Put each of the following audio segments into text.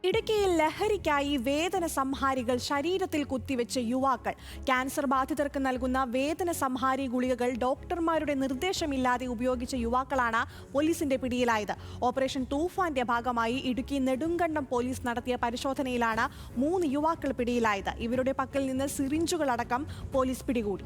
ഇടുക്കിയിൽ ലഹരിക്കായി വേദന സംഹാരികൾ ശരീരത്തിൽ കുത്തിവെച്ച് യുവാക്കൾ. ക്യാൻസർ ബാധിതർക്ക് നൽകുന്ന വേദന സംഹാരി ഗുളികകൾ ഡോക്ടർമാരുടെ നിർദ്ദേശമില്ലാതെ ഉപയോഗിച്ച യുവാക്കളാണ് പോലീസിന്റെ പിടിയിലായത്. ഓപ്പറേഷൻ തൂഫാന്റെ ഭാഗമായി ഇടുക്കി നെടുങ്കണ്ടം പോലീസ് നടത്തിയ പരിശോധനയിലാണ് 3 യുവാക്കൾ പിടിയിലായത്. ഇവരുടെ പക്കൽ നിന്ന് സിറിഞ്ചുകളടക്കം പോലീസ് പിടികൂടി.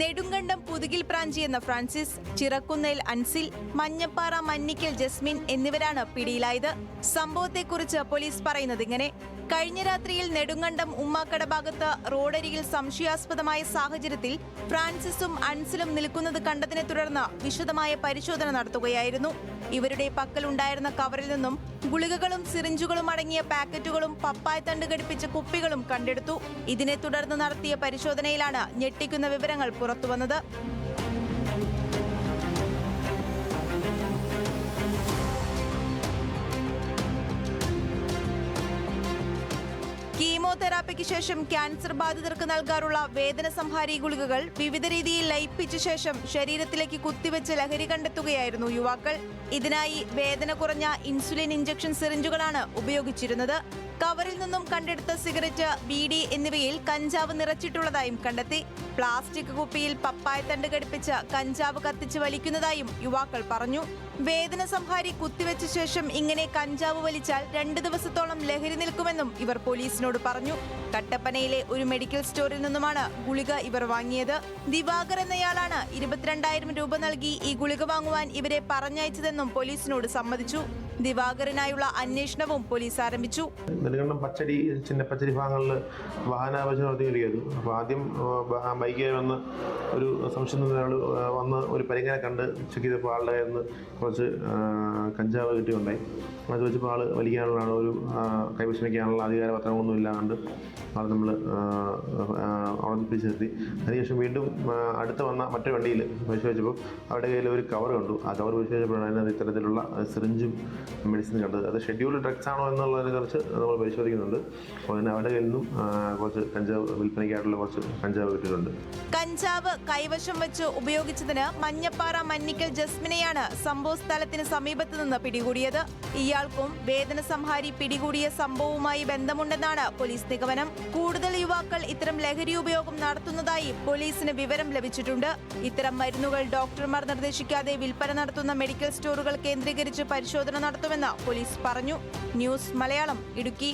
നെടുങ്കണ്ടം പുതുകിൽ പ്രാഞ്ചി എന്ന ഫ്രാൻസിസ്, ചിറക്കുന്നേൽ അൻസിൽ, മഞ്ഞപ്പാറ മന്നിക്കൽ ജസ്മിൻ എന്നിവരാണ് പിടിയിലായത്. സംഭവത്തെക്കുറിച്ച് പോലീസ് പറയുന്നത് ഇങ്ങനെ: കഴിഞ്ഞ രാത്രിയിൽ നെടുങ്കണ്ടം ഉമ്മാക്കട ഭാഗത്ത് റോഡരികിൽ സംശയാസ്പദമായ സാഹചര്യത്തിൽ ഫ്രാൻസിസും അൻസിലും നിൽക്കുന്നത് കണ്ടതിനെ തുടർന്ന് വിശദമായ പരിശോധന നടത്തുകയായിരുന്നു. ഇവരുടെ പക്കലുണ്ടായിരുന്ന കവറിൽ നിന്നും ഗുളികകളും സിറിഞ്ചുകളും അടങ്ങിയ പാക്കറ്റുകളും പപ്പായത്തണ്ട് ഘടിപ്പിച്ച കുപ്പികളും കണ്ടെടുത്തു. ഇതിനെ തുടർന്ന് നടത്തിയ പരിശോധനയിലാണ് ഞെട്ടിക്കുന്ന വിവരങ്ങൾ പുറത്തുവന്നത്. കീമോതെറാപ്പിക്ക് ശേഷം ക്യാൻസർ ബാധിതർക്ക് നൽകാറുള്ള വേദന സംഹാരി ഗുളികകൾ വിവിധ രീതിയിൽ ലയിപ്പിച്ച ശേഷം ശരീരത്തിലേക്ക് കുത്തിവെച്ച് ലഹരി കണ്ടെത്തുകയായിരുന്നു യുവാക്കൾ. ഇതിനായി വേദന കുറഞ്ഞ ഇൻസുലിൻ ഇഞ്ചക്ഷൻ സിറിഞ്ചുകളാണ് ഉപയോഗിച്ചിരുന്നത്. കവറിൽ നിന്നും കണ്ടെടുത്ത സിഗരറ്റ്, ബീഡി എന്നിവയിൽ കഞ്ചാവ് നിറച്ചിട്ടുള്ളതായും കണ്ടെത്തി. പ്ലാസ്റ്റിക് കുപ്പിയിൽ പപ്പായത്തണ്ട് ഘടിപ്പിച്ച് കഞ്ചാവ് കത്തിച്ച് വലിക്കുന്നതായും യുവാക്കൾ പറഞ്ഞു. വേദന സംഹാരി കുത്തിവെച്ച ശേഷം ഇങ്ങനെ കഞ്ചാവ് വലിച്ചാൽ 2 ദിവസത്തോളം ലഹരി നിൽക്കുമെന്നും ഇവർ പോലീസിനോട് പറഞ്ഞു. കട്ടപ്പനയിലെ ഒരു മെഡിക്കൽ സ്റ്റോറിൽ നിന്നുമാണ് ഗുളിക ഇവർ വാങ്ങിയത്. ദിവാകർ എന്നയാളാണ് 22,000 രൂപ നൽകി ഈ ഗുളിക വാങ്ങുവാൻ ഇവരെ പറഞ്ഞയച്ചതെന്നും പോലീസിനോട് സമ്മതിച്ചു. ദിവാകറിനായുള്ള അന്വേഷണവും പോലീസ് ആരംഭിച്ചു. നെടുങ്കണ്ടം പച്ചടി, ചിന്നപ്പച്ചടി ഭാഗങ്ങളിൽ വാഹനാപരിശോധന നടത്തിയിരിക്കുന്നു. അപ്പോൾ ആദ്യം ബൈക്കിൽ വന്ന് ഒരു സംശയം വന്ന് ഒരു പരിഗണന കണ്ട് ചെക്ക് ചെയ്തപ്പോൾ ആളുടെ കയ്യിൽ നിന്ന് കുറച്ച് കഞ്ചാവ് കിട്ടിയുണ്ടായി. അത് വെച്ചപ്പോൾ ആൾ വലിക്കാനുള്ള ഒരു കൈവശം വയ്ക്കാനുള്ള അധികാരപത്രങ്ങളൊന്നും ഇല്ലാണ്ട് ആൾ നമ്മൾ അവിടെ പിടിച്ചെത്തി. അതിനുശേഷം വീണ്ടും അടുത്ത് വന്ന മറ്റൊരു വണ്ടിയിൽ പരിശോധിച്ചപ്പോൾ അവരുടെ കയ്യിൽ ഒരു കവർ കണ്ടു. ആ കവർ പരിശോധിച്ചപ്പോഴാണ് അതിനകത്ത് ഇത്തരത്തിലുള്ള സിറിഞ്ചും മെഡിസിൻ കണ്ടത്. അത് ഷെഡ്യൂൾഡ് ഡ്രഗ്സ് ആണോ എന്നുള്ളതിനെ കുറിച്ച് നമ്മൾ പരിശോധിക്കുന്നുണ്ട്. അപ്പോൾ അതിന് അവരുടെ കയ്യിൽ നിന്നും കുറച്ച് കഞ്ചാവ് വിൽപ്പനയ്ക്കായിട്ടുള്ള കുറച്ച് കഞ്ചാവ് കിട്ടിയിട്ടുണ്ട്. കഞ്ചാവ് കൈവശം വെച്ച് ഉപയോഗിച്ചതിന് മഞ്ഞപ്പാറ മന്നിക്കൽ ജസ്മിനെയാണ് സംഭവ സ്ഥലത്തിന് സമീപത്ത് നിന്ന് പിടികൂടിയത്. ഇയാൾക്കും വേദന സംഹാരി പിടികൂടിയ സംഭവവുമായി ബന്ധമുണ്ടെന്നാണ് പോലീസ് നിഗമനം. കൂടുതൽ യുവാക്കൾ ഇത്തരം ലഹരി ഉപയോഗം നടത്തുന്നതായി പോലീസിന് വിവരം ലഭിച്ചിട്ടുണ്ട്. ഇത്തരം മരുന്നുകൾ ഡോക്ടർമാർ നിർദ്ദേശിക്കാതെ വിൽപ്പന നടത്തുന്ന മെഡിക്കൽ സ്റ്റോറുകൾ കേന്ദ്രീകരിച്ച് പരിശോധന നടത്തുമെന്ന് പോലീസ് പറഞ്ഞു. ന്യൂസ് മലയാളം, ഇടുക്കി.